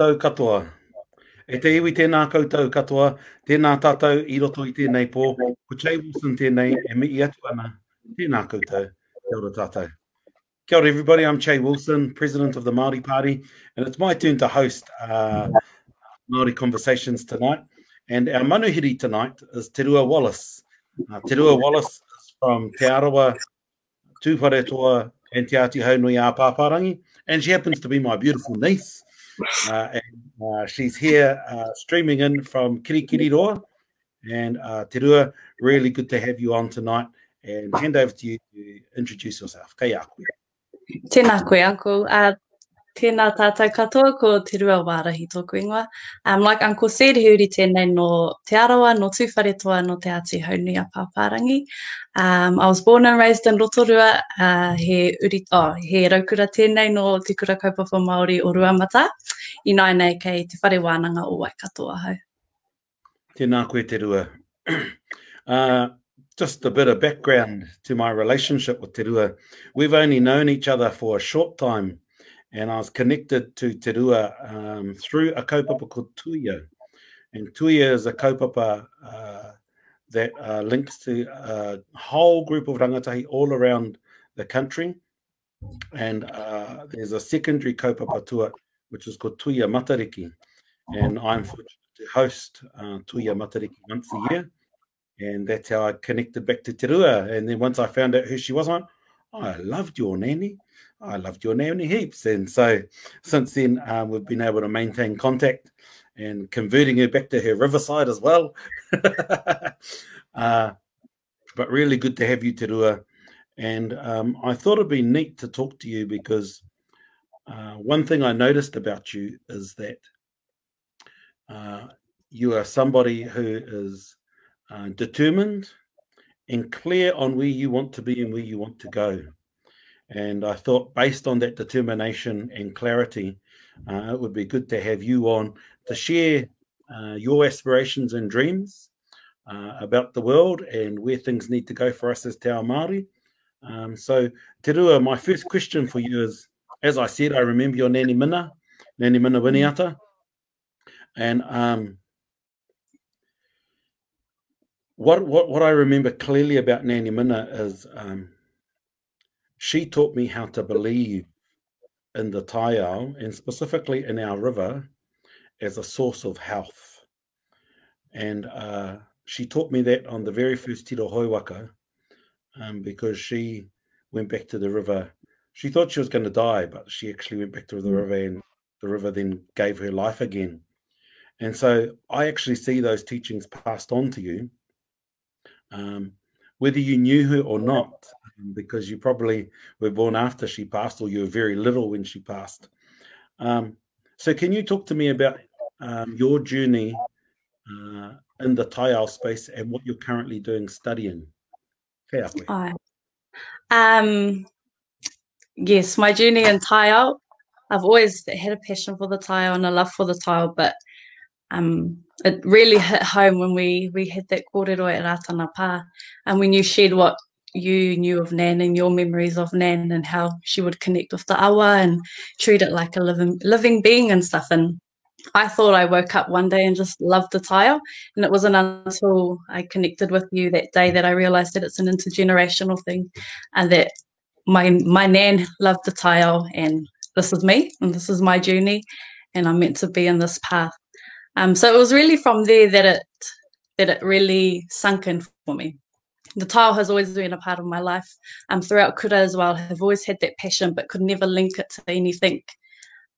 Tau katoa. E te iwi tēnā koutou katoa, tēnā tātou I roto I tēnei pō, ko Jay Wilson tēnei, e mi I atu ana, tēnā koutou, kia ora tātou. Kia ora everybody, I'm Jay Wilson, President of the Māori Party, and it's my turn to host Māori Conversations tonight. And our manuhiri tonight is Te Rua Wallace. Te Rua Wallace is from Te Arawa, Tūwharetoa, and Te Āti Haunui a Pāpārangi, and she happens to be my beautiful niece. She's here streaming in from Kirikiriroa. And Te Rua, really good to have you on tonight. And hand over to you to introduce yourself. Kei a koe. Tēnā koe, Uncle. Tēnā tātou katoa ko Te Rua Wallace tōku ingoa. Like Uncle said, he uri tēnei no Te Arawa, no Tūwharetoa, no Te Āti Haunui a Pāpārangi. I was born and raised in Rotorua. He raukura tēnei no Te Kura Kaupapa Māori o Ruamata. I nai nei kei te whare wānanga o Waikato ahau. Tēnā koe Te Rua. Just a bit of background to my relationship with Te Rua. We've only known each other for a short time, and I was connected to Te Rua through a kaupapa called Tuia. And Tuia is a kaupapa that links to a whole group of rangatahi all around the country. And there's a secondary kaupapa to it, which is called Tuia Matariki. And I'm fortunate to host Tuia Matariki once a year. And that's how I connected back to Te Rua. And then once I found out who she was, I loved your nanny. I loved your nanny heaps. And so since then, we've been able to maintain contact and converting her back to her riverside as well. But really good to have you, Te Rua. And I thought it'd be neat to talk to you because one thing I noticed about you is that you are somebody who is determined and clear on where you want to be and where you want to go. And I thought based on that determination and clarity, it would be good to have you on to share your aspirations and dreams about the world and where things need to go for us as Te Ao Māori. So, Te Rua, my first question for you is, as I said, I remember your Nani Mina Winiata. And what I remember clearly about Nani Mina is she taught me how to believe in the taiao and specifically in our river as a source of health. And she taught me that on the very first tiro hoiwaka because she went back to the river. She thought she was going to die, but she actually went back to the river and the river then gave her life again. And so I actually see those teachings passed on to you, whether you knew her or not, because you probably were born after she passed or you were very little when she passed. So can you talk to me about your journey in the taiao space and what you're currently doing studying? Yes, my journey in taiao, I've always had a passion for the taiao and a love for the taiao, but it really hit home when we had that kōrero at Ratana Pā, and when you shared what you knew of Nan and your memories of Nan and how she would connect with the awa and treat it like a living being and stuff. And I thought I woke up one day and just loved the taiao, and it wasn't until I connected with you that day that I realized that it's an intergenerational thing and that my Nan loved the taiao, and this is me and this is my journey and I'm meant to be in this path. So it was really from there that it really sunk in for me. The taiao has always been a part of my life. Throughout kura as well, I've always had that passion but could never link it to anything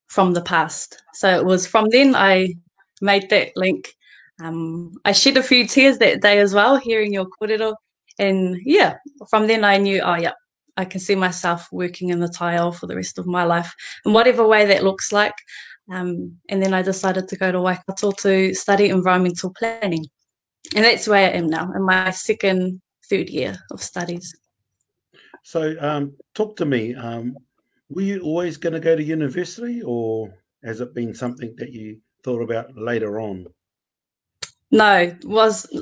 from the past. So it was from then I made that link. I shed a few tears that day as well, hearing your kōrero. And yeah, from then I knew, oh yeah, I can see myself working in the taiao for the rest of my life in whatever way that looks like. And then I decided to go to Waikato to study environmental planning. And that's where I am now, in my third year of studies. So talk to me, were you always going to go to university, or has it been something that you thought about later on? No,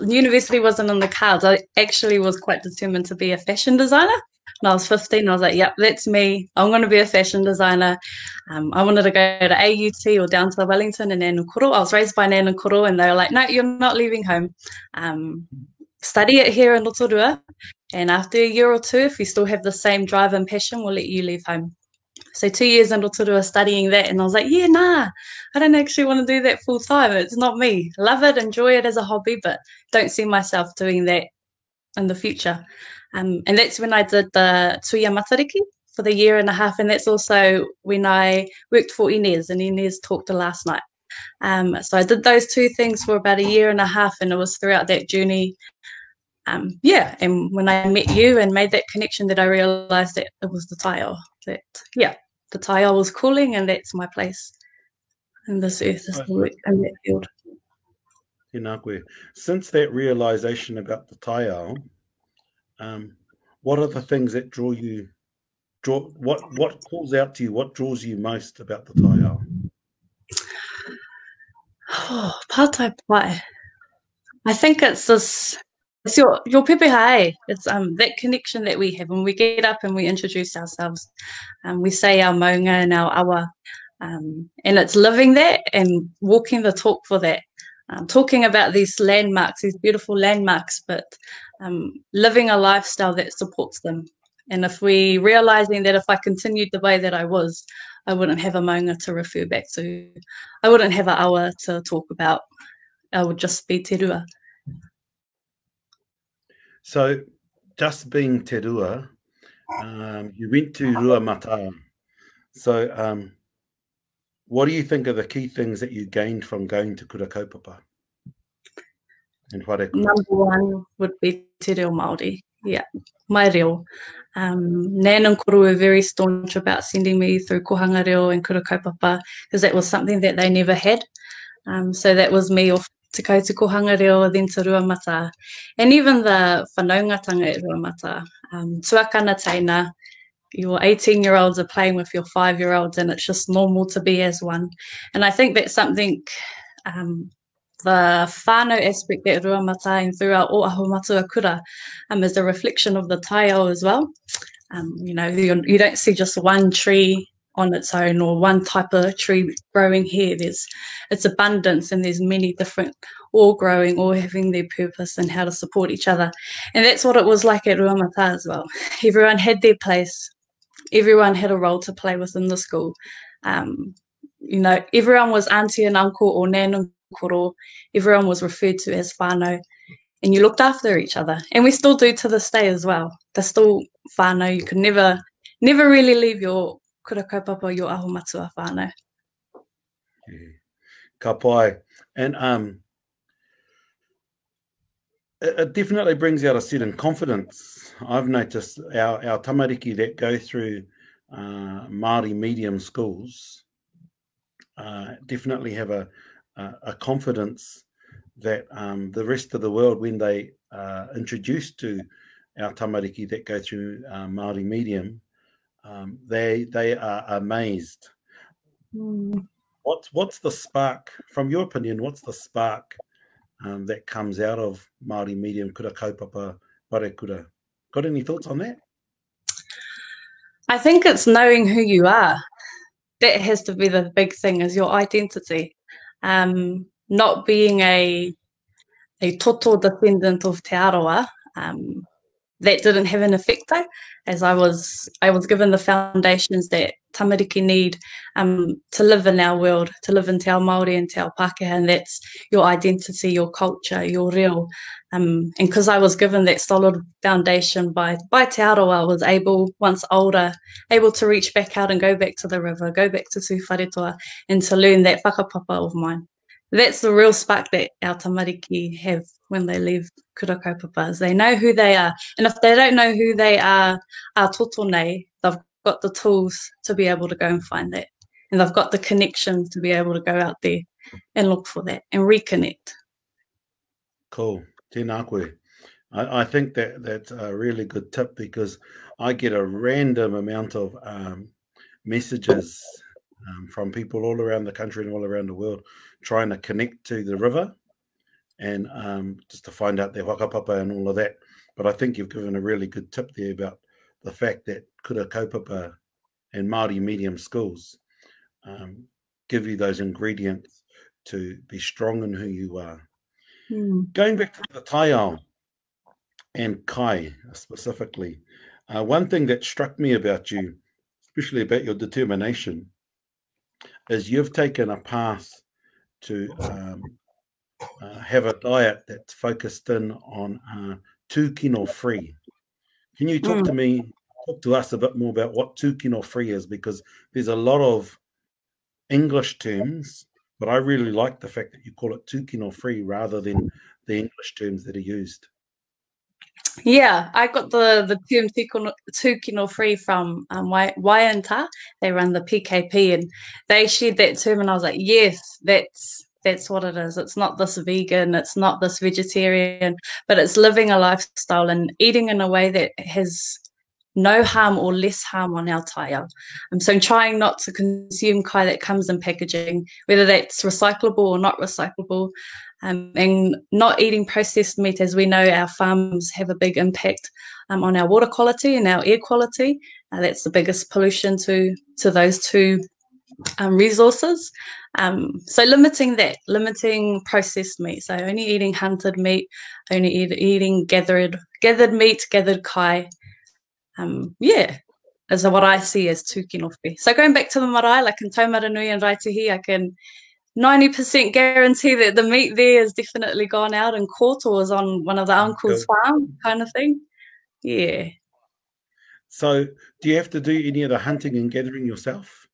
university wasn't in the cards. I actually was quite determined to be a fashion designer. When I was 15, I was like, yep, that's me. I'm going to be a fashion designer. I wanted to go to AUT or down to Wellington and Nanukuru. I was raised by Nanukuru, and they were like, no, you're not leaving home. Study it here in Rotorua. And after a year or two, if you still have the same drive and passion, we'll let you leave home. So 2 years in Rotorua studying that, and I was like, yeah, nah, I don't actually want to do that full time. It's not me. Love it, enjoy it as a hobby, but don't see myself doing that in the future. And that's when I did the Tuia Matariki for the year and a half, and that's also when I worked for Inez, and Inez talked to last night. So I did those two things for about a year and a half, and it was throughout that journey. Yeah, and when I met you and made that connection, that I realised that it was the taiao. That the taiao was calling, and that's my place in this earth, is to work in that field. Since that realisation about the taiao, what are the things that what calls out to you? What draws you most about the taiao? Oh, pātai pai. I think it's this. It's your pepehae. It's that connection that we have when we get up and we introduce ourselves. We say our maunga and our awa, and it's living that and walking the talk for that. Talking about these landmarks, these beautiful landmarks, but living a lifestyle that supports them. And if we realizing that if I continued the way that I was, I wouldn't have a maunga to refer back to. I wouldn't have an awa to talk about. I would just be te rua. So, just being te rua, you went to Rua Mata. So, what do you think are the key things that you gained from going to Kura Kaupapa? And Number one would be te reo Māori. Yeah, mai reo. Nanukuru were very staunch about sending me through kohanga reo and Kura Kaupapa, because that was something that they never had. So that was me off to go to kohanga reo, then to Rua Mata. And even the whanaungatanga at Rua Mata. Tuakana teina, your 18-year-olds are playing with your 5-year-olds, and it's just normal to be as one. And I think that's something, the whānau aspect at Rua Mata and throughout Oahu Matua Kura is a reflection of the taiao as well. You know, you don't see just one tree on its own or one type of tree growing here. It's abundance, and there's many different, all growing, all having their purpose and how to support each other. And that's what it was like at Rua Mata as well. Everyone had their place. Everyone had a role to play within the school. You know, everyone was auntie and uncle or nan koro. Everyone was referred to as whānau, and you looked after each other. And we still do to this day as well. They're still whānau. You can never really leave your kura kaupapa, your ahu matua whānau. Ka pai. And it definitely brings out a certain confidence. I've noticed our tamariki that go through Māori medium schools definitely have a confidence that the rest of the world, when they introduced to our tamariki that go through Māori medium, they are amazed. What's the spark, from your opinion? What's the spark that comes out of Māori medium kura kaupapa parekura? Got any thoughts on that? I think it's knowing who you are. That has to be the big thing, is your identity. Not being a toto descendant of Te Aroa. That didn't have an effect though, as I was given the foundations that tamariki need to live in our world, to live in Te Ao Māori and Te Ao Pākehā, and that's your identity, your culture, your reo. And because I was given that solid foundation by Te Aroa, I was able, once older, able to reach back out and go back to the river, go back to Tū Wharetoa, and to learn that whakapapa of mine. That's the real spark that our tamariki have when they leave kura kaupapa. They know who they are. And if they don't know who they are toto nei, they've got the tools to be able to go and find that. And they've got the connection to be able to go out there and look for that and reconnect. Cool. Tēnā koe. I think that's a really good tip, because I get a random amount of messages from people all around the country and all around the world trying to connect to the river and just to find out their whakapapa and all of that. But I think you've given a really good tip there about the fact that kura kaupapa and Māori medium schools give you those ingredients to be strong in who you are. Going back to the taiao and kai specifically, one thing that struck me about you, especially about your determination, is you've taken a path to have a diet that's focused in on tūkino free. Can you talk to us a bit more about what tūkino free is? Because there's a lot of English terms, but I really like the fact that you call it tūkino free rather than the English terms that are used. Yeah, I got the term tūkino free from Waianta. They run the PKP, and they shared that term, and I was like, yes, that's what it is. It's not this vegan, it's not this vegetarian, but it's living a lifestyle and eating in a way that has no harm or less harm on our taiao. So I'm trying not to consume kai that comes in packaging, whether that's recyclable or not recyclable, and not eating processed meat. As we know, our farms have a big impact on our water quality and our air quality. That's the biggest pollution to those two resources. So limiting processed meat. So only eating hunted meat, only eating gathered meat, gathered kai. Is what I see as tūkino free. So going back to the marae, like in Taumaranui and Raitihi, I can 90% guarantee that the meat there has definitely gone out and caught or is on one of the uncle's farm kind of thing. Yeah. So do you have to do any of the hunting and gathering yourself?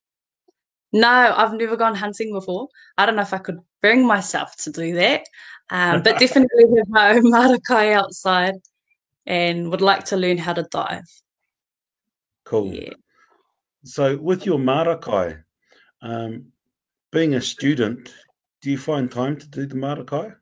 No, I've never gone hunting before. I don't know if I could bring myself to do that, but definitely have my own marakai outside and would like to learn how to dive. Cool. Yeah. So with your marakai, being a student, do you find time to do the marakai?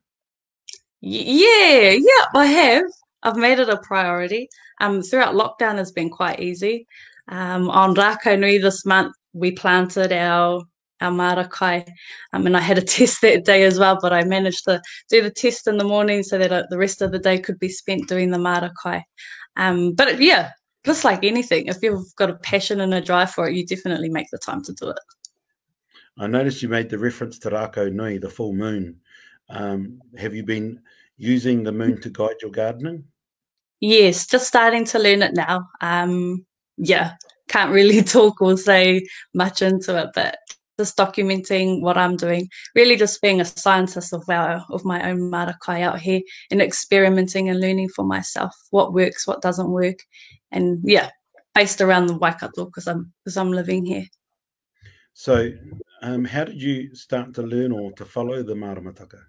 Yeah, I have. I've made it a priority. Throughout lockdown has been quite easy. On Rako Nui this month, we planted our marakai, and I had a test that day as well, but I managed to do the test in the morning so that the rest of the day could be spent doing the marakai. But yeah, just like anything, if you've got a passion and a drive for it, you definitely make the time to do it. I noticed you made the reference to Rako Nui, the full moon. Have you been using the moon to guide your gardening? Yes, just starting to learn it now. Can't really talk or say much into it, but just documenting what I'm doing, really just being a scientist of my own marakai out here and experimenting and learning for myself what works, what doesn't work, and based around the Waikato because I'm living here. So, how did you start to learn or to follow the maramataka?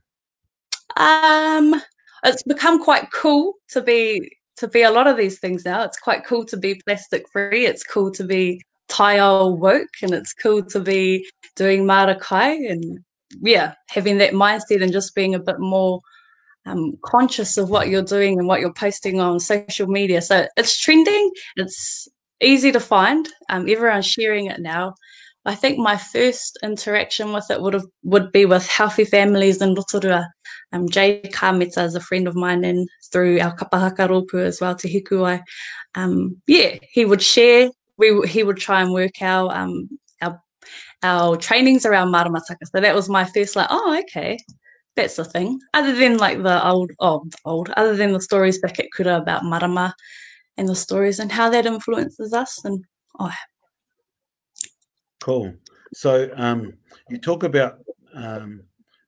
It's become quite cool to be a lot of these things now. It's quite cool to be plastic free. It's cool to be taiao woke, and it's cool to be doing marakai and having that mindset and just being a bit more conscious of what you're doing and what you're posting on social media. So it's trending. It's easy to find. Everyone's sharing it now. I think my first interaction with it would be with Healthy Families in Rotorua. Jay Kameta is a friend of mine, and through our kapahaka rōpū as well, Te Hikuai. He would share. He would try and work our trainings around maramataka. So that was my first okay, that's the thing. Other than like other than the stories back at Kura about marama and the stories and how that influences us. And Cool. So you talk about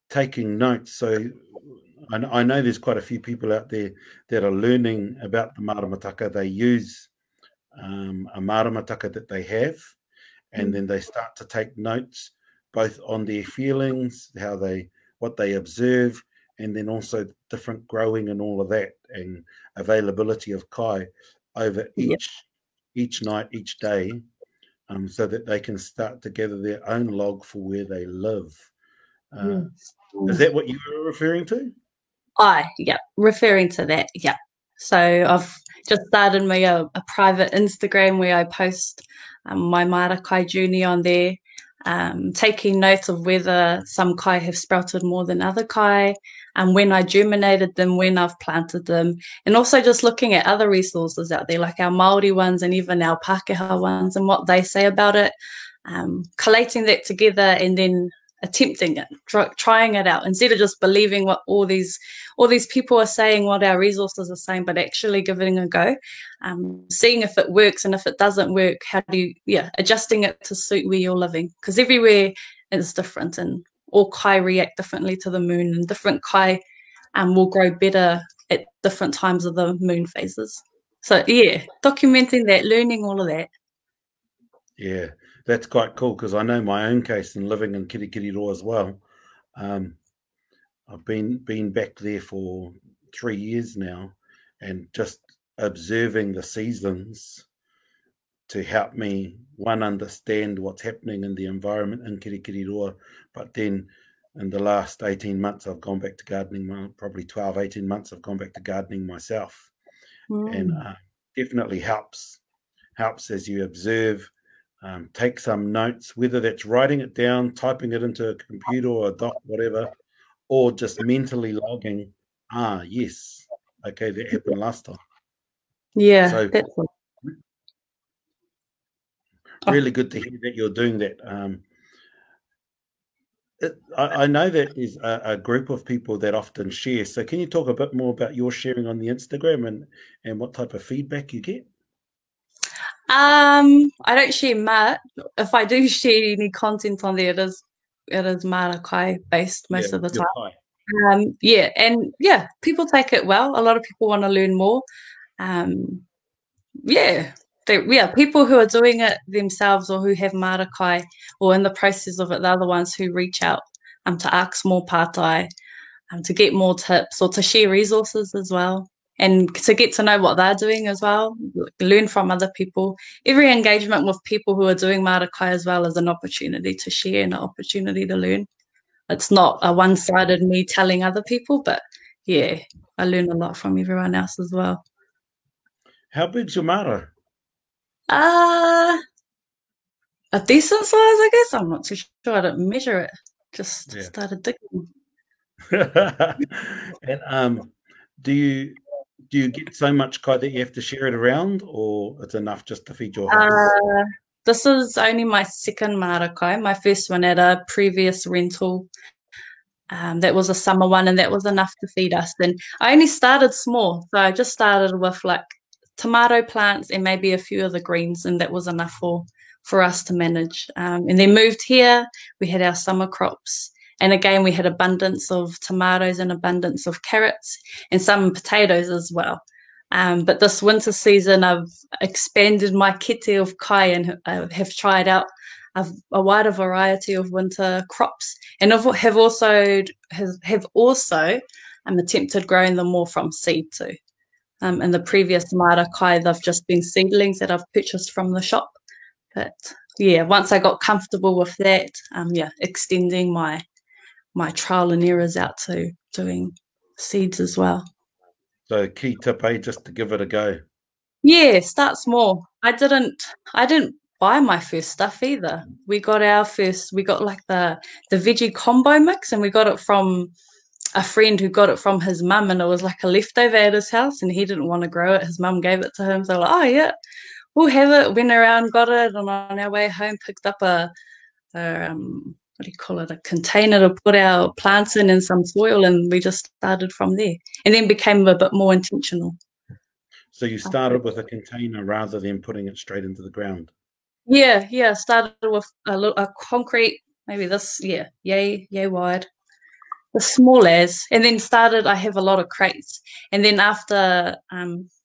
taking notes. So I know there's quite a few people out there that are learning about the maramataka. They use a maramataka that they have, and then they start to take notes both on their feelings, what they observe, and then also different growing and all of that, and availability of kai over each night, each day, so that they can start to gather their own log for where they live. Is that what you were referring to? Referring to that, So I've just started a private Instagram where I post my marakai journey on there, taking note of whether some kai have sprouted more than other kai, and when I germinated them, when I've planted them, and also just looking at other resources out there, like our Māori ones and even our Pākehā ones and what they say about it, collating that together and then attempting it, trying it out instead of just believing what all these people are saying, what our resources are saying, but actually giving it a go, seeing if it works, and if it doesn't work, how do you, adjusting it to suit where you're living, because everywhere is different and all kai react differently to the moon, and different kai will grow better at different times of the moon phases. So yeah, documenting that, learning all of that. Yeah, that's quite cool, because I know my own case in living in Kirikiriroa as well. I've been back there for 3 years now, and just observing the seasons to help me, one, understand what's happening in the environment in Kirikiriroa, but then in the last 18 months, I've gone back to gardening, probably 12, 18 months, I've gone back to gardening myself. And definitely helps as you observe, take some notes, whether that's writing it down, typing it into a computer or a doc, whatever, or just mentally logging, yes, okay, that happened last time. Yeah, so that's really good to hear that you're doing that. I know that there's a group of people that often share. So can you talk a bit more about your sharing on the Instagram and what type of feedback you get? I don't share much. If I do share any content on there, it is Māori based most of the time. People take it well. A lot of people want to learn more. People who are doing it themselves or who have Māori or in the process of it, they're the ones who reach out to ask more pātai, to get more tips or to share resources as well, and to get to know what they're doing as well, learn from other people. Every engagement with people who are doing Māori as well is an opportunity to share and an opportunity to learn. It's not a one-sided me telling other people, but yeah, I learn a lot from everyone else as well. How big's your mara? A decent size, I guess. I'm not too sure. I didn't measure it. Just started digging. And do you get so much kai that you have to share it around, or it's enough just to feed your house? This is only my second Māori kai. My first one at a previous rental. That was a summer one, and that was enough to feed us. And I only started small, so I just started with like tomato plants and maybe a few of the greens, and that was enough for us to manage. And then moved here. We had our summer crops, and again we had abundance of tomatoes and abundance of carrots and some potatoes as well. But this winter season, I've expanded my kete of kai and have tried out a wider variety of winter crops, and have also attempted growing them more from seed too. In the previous Māori kai, they've just been seedlings that I've purchased from the shop. But yeah, once I got comfortable with that, extending my trial and errors out to doing seeds as well. So key tip, just to give it a go. Yeah, start small. I didn't buy my first stuff either. We got like the veggie combo mix, and we got it from a friend who got it from his mum, and it was like a leftover at his house, and he didn't want to grow it. His mum gave it to him. So like, oh yeah, we'll have it. Went around, got it, and on our way home picked up a what do you call it, a container to put our plants in and some soil, and we just started from there, and then became a bit more intentional. So you started with a container rather than putting it straight into the ground? Yeah. Started with a concrete, maybe this, yay wide, as small as, and then I have a lot of crates. And then after,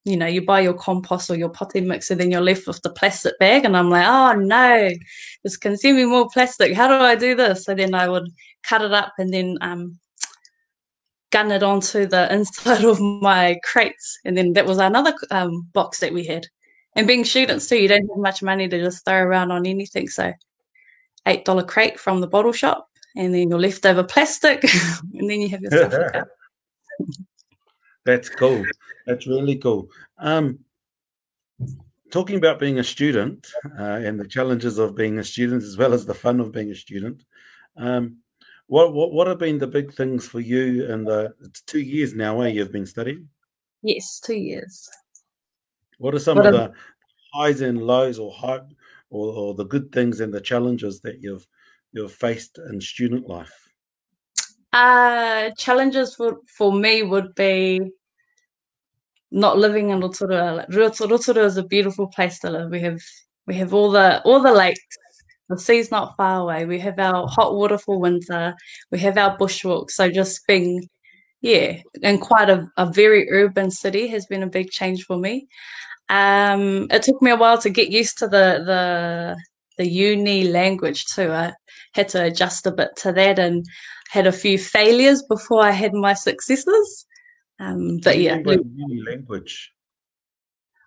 you buy your compost or your potting mix, and then you're left with the plastic bag. And I'm like, oh no, it's consuming more plastic. How do I do this? So then I would cut it up and then gun it onto the inside of my crates, and then that was another box that we had. And being students too, you don't have much money to just throw around on anything, so $8 crate from the bottle shop, and then your leftover plastic, and then you have yourself a cup. That's cool. That's really cool. Talking about being a student and the challenges of being a student, as well as the fun of being a student, What have been the big things for you in it's 2 years now, eh, you've been studying? Yes, 2 years. What are some What of a the highs and lows, or or the good things and the challenges that you've faced in student life? challenges for me would be not living in Rotorua. Like, Rotorua is a beautiful place to live. We have all the lakes. The sea's not far away. We have our hot water for winter. We have our bushwalk. So just being, yeah, in quite a very urban city has been a big change for me. It took me a while to get used to the uni language too. I had to adjust a bit to that and had a few failures before I had my successes. What But do you yeah, mean by uni language?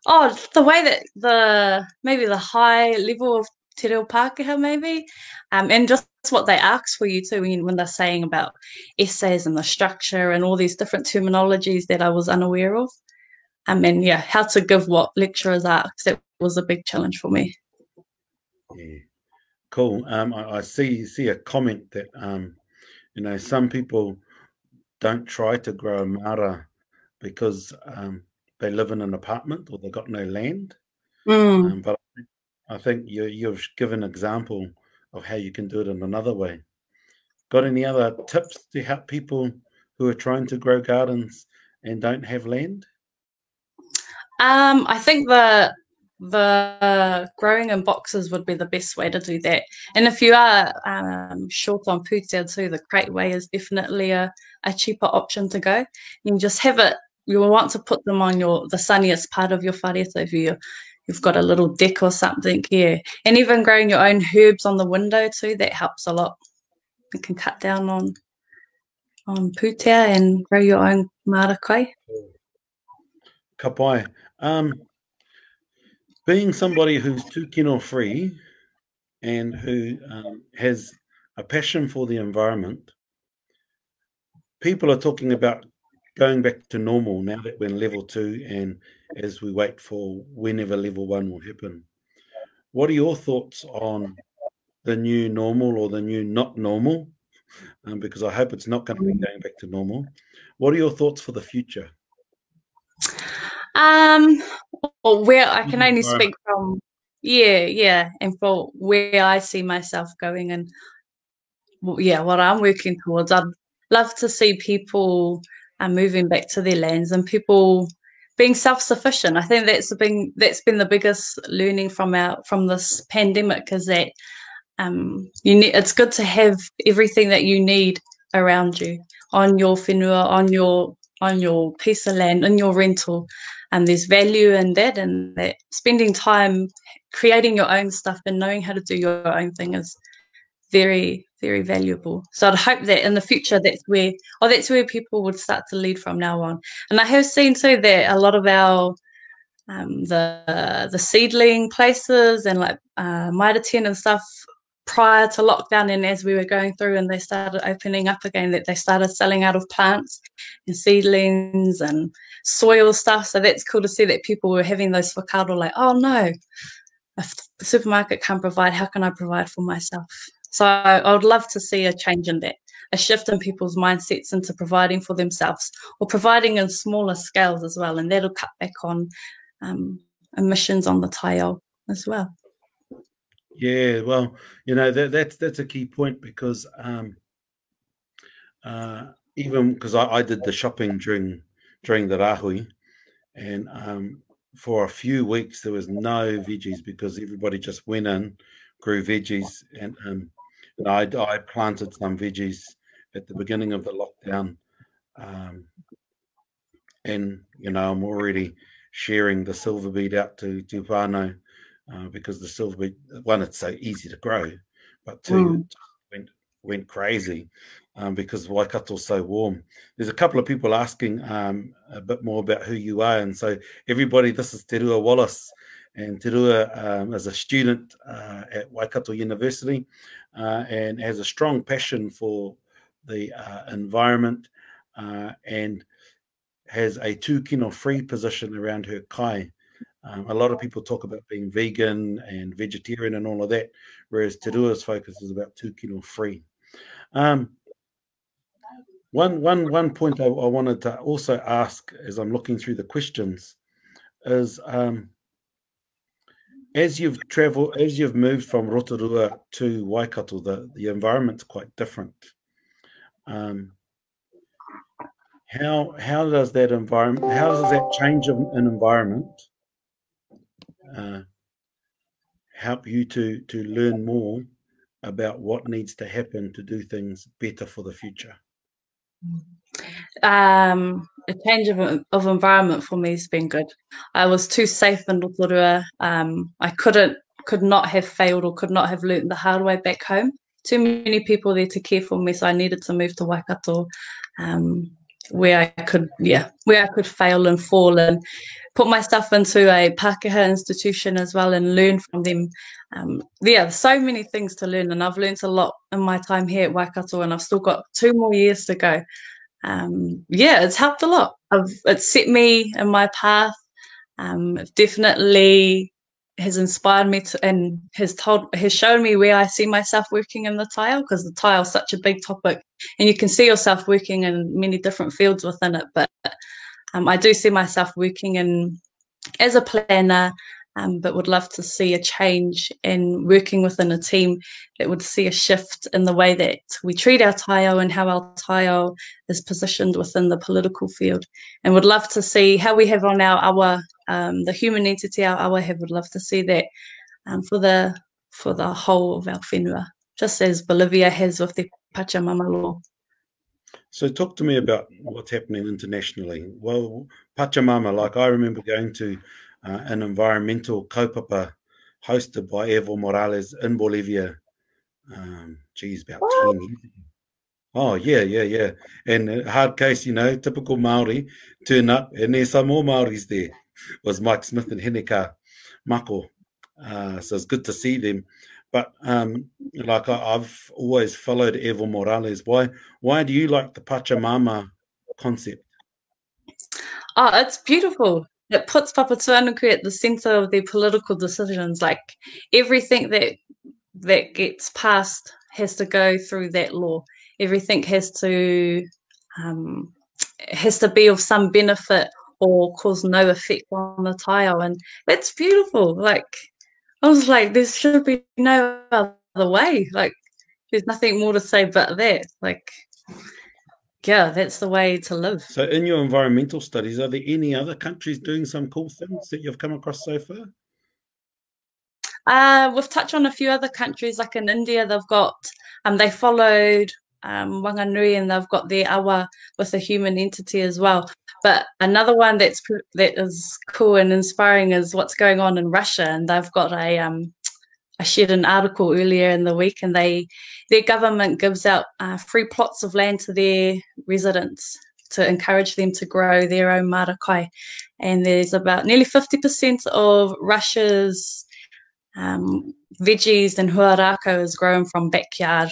oh, the way that maybe the high level of te reo Pākehā maybe, and just what they ask for you too when they're saying about essays and the structure and all these different terminologies that I was unaware of. And yeah, how to give what lecturers ask, that was a big challenge for me. Yeah, cool. I see a comment that some people don't try to grow a mara because they live in an apartment or they've got no land. Mm. But I think you've given an example of how you can do it in another way. Got any other tips to help people who are trying to grow gardens and don't have land? I think the growing in boxes would be the best way to do that. And if you are short on pūtea too, the crate way is definitely a cheaper option to go. You can just have it. You will want to put them on the sunniest part of your whare. So if you've got a little deck or something, yeah. And even growing your own herbs on the window too, that helps a lot. You can cut down on pūtea and grow your own marakai. Ka pai. Being somebody who's too kino free and who has a passion for the environment, people are talking about going back to normal now that we're in level 2 and as we wait for whenever level 1 will happen. What are your thoughts on the new normal or the new not normal? Because I hope it's not going to be going back to normal. What are your thoughts for the future? Um, or where I For can the only environment. speak from, yeah, and for where I see myself going and yeah, what I'm working towards. I'd love to see people moving back to their lands and people being self-sufficient. I think that's been the biggest learning from this pandemic is that it's good to have everything that you need around you on your whenua, on your piece of land, in your rental. And there's value in that, and that spending time creating your own stuff and knowing how to do your own thing is very, very valuable. So I'd hope that in the future that's where people would start to lead from now on. And I have seen too that a lot of our the seedling places and like Mitre 10 and stuff prior to lockdown and as we were going through and they started opening up again, that they started selling out of plants and seedlings and soil stuff. So that's cool to see that people were having those whakaaro like, oh no, if the supermarket can't provide, how can I provide for myself? So I would love to see a change in that, a shift in people's mindsets into providing for themselves or providing in smaller scales as well. And that'll cut back on emissions on the taiao as well. Yeah, well, that's a key point because even because I did the shopping during the rahui, and for a few weeks there was no veggies because everybody just went in, grew veggies, and I planted some veggies at the beginning of the lockdown, and I'm already sharing the silver beet out to whānau because the silver beet, one, it's so easy to grow, but two, Mm. it went crazy because Waikato's so warm. There's a couple of people asking a bit more about who you are, and so everybody, this is Te Rua Wallace, and Te Rua is a student at Waikato University and has a strong passion for the environment and has a tūkino free position around her kai. A lot of people talk about being vegan and vegetarian and all of that, whereas Te Rua's focus is about tūkino free. One point I wanted to also ask as I'm looking through the questions is as you've moved from Rotorua to Waikato, the environment's quite different. How does that change of an environment help you to learn more about what needs to happen to do things better for the future? A change of environment for me has been good. I was too safe in Rotorua. I could not have failed or could not have learned the hard way back home. Too many people there to care for me, so I needed to move to Waikato, where I could fail and fall and put myself into a Pākehā institution as well and learn from them. So many things to learn, and I've learned a lot in my time here at Waikato, and I've still got 2 more years to go. It's helped a lot. It's set me in my path. It definitely has inspired me and has shown me where I see myself working in the taiao, because the taiao is such a big topic, and you can see yourself working in many different fields within it. But I do see myself working as a planner, but would love to see a change in working within a team that would see a shift in the way that we treat our taiao and how our taiao is positioned within the political field. And would love to see how we have on our awa, the human entity our awa have, would love to see that for the whole of our whenua, just as Bolivia has with the Pachamama law. So talk to me about what's happening internationally. Well, Pachamama, like I remember going to an environmental kaupapa hosted by Evo Morales in Bolivia. About 10 years ago. Oh, yeah. And hard case, typical Māori turn up, and there's some more Māoris there. It was Mike Smith and Heneka Mako. So it's good to see them. But I've always followed Evo Morales. Why do you like the Pachamama concept? Oh, it's beautiful. It puts Papatūānuku at the centre of their political decisions. Like everything that gets passed has to go through that law. Everything has to be of some benefit or cause no effect on the taiao, and that's beautiful. Like I was like, there should be no other way. Like there's nothing more to say but that. Like, yeah, that's the way to live. So in your environmental studies, are there any other countries doing some cool things that you've come across so far? We've touched on a few other countries, like in India, they've got, they followed Wanganui, and they've got their awa with a human entity as well. But another one that is cool and inspiring is what's going on in Russia, and they've got I shared an article earlier in the week, and their government gives out free plots of land to their residents to encourage them to grow their own marakai. And there's about nearly 50% of Russia's veggies and huarako is grown from backyard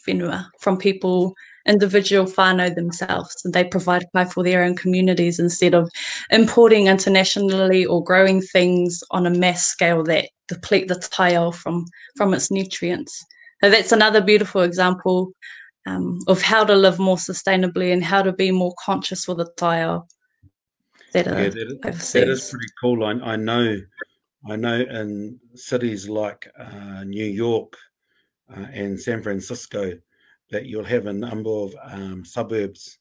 whenua, from people, individual whānau themselves. And they provide kai for their own communities instead of importing internationally or growing things on a mass scale that deplete the taiao from its nutrients. So that's another beautiful example of how to live more sustainably and how to be more conscious with the taiao. That is pretty cool. I know in cities like New York and San Francisco that you'll have a number of suburbs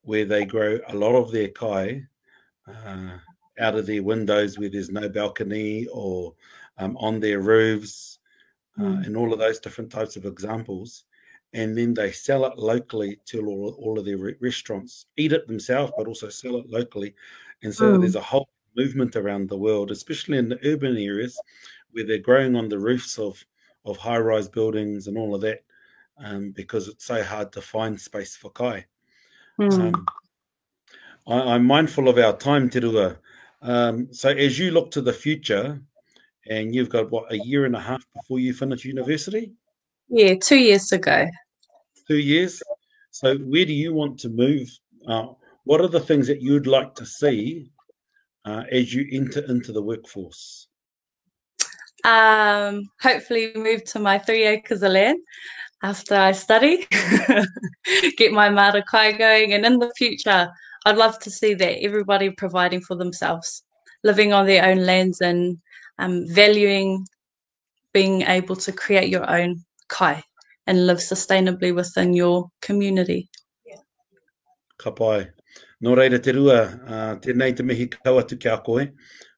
where they grow a lot of their kai out of their windows where there's no balcony, or on their roofs, and all of those different types of examples. And then they sell it locally to all of their restaurants, eat it themselves, but also sell it locally. And so there's a whole movement around the world, especially in the urban areas where they're growing on the roofs of high-rise buildings and all of that, because it's so hard to find space for kai. I'm mindful of our time, Te Rua. So as you look to the future, and you've got, what, a year and a half before you finish university? Yeah, 2 years to go. 2 years? So where do you want to move? What are the things that you'd like to see as you enter into the workforce? Hopefully move to my 3 acres of land. after I study, get my marakai going. And in the future, I'd love to see that everybody providing for themselves, living on their own lands and valuing being able to create your own kai and live sustainably within your community. Ka pai. Nō reira te rua, tēnei te mihi kau atu ki a koe.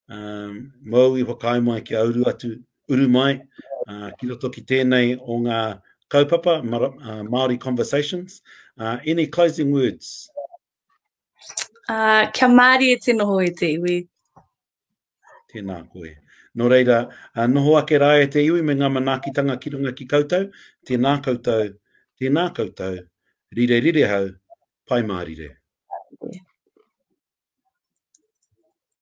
Mau I whakai mai ki auru atu uru mai, ki roto ki tēnei o ngā kaupapa, Māori Conversations. Any closing words? Kia Māori e tino hoi te iwi. Tēnā koe. Nō reira, noho ake rā e te iwi me ngā manaakitanga ki runga ki koutou. Tēnā koutou, rire rire hau, pai mārire.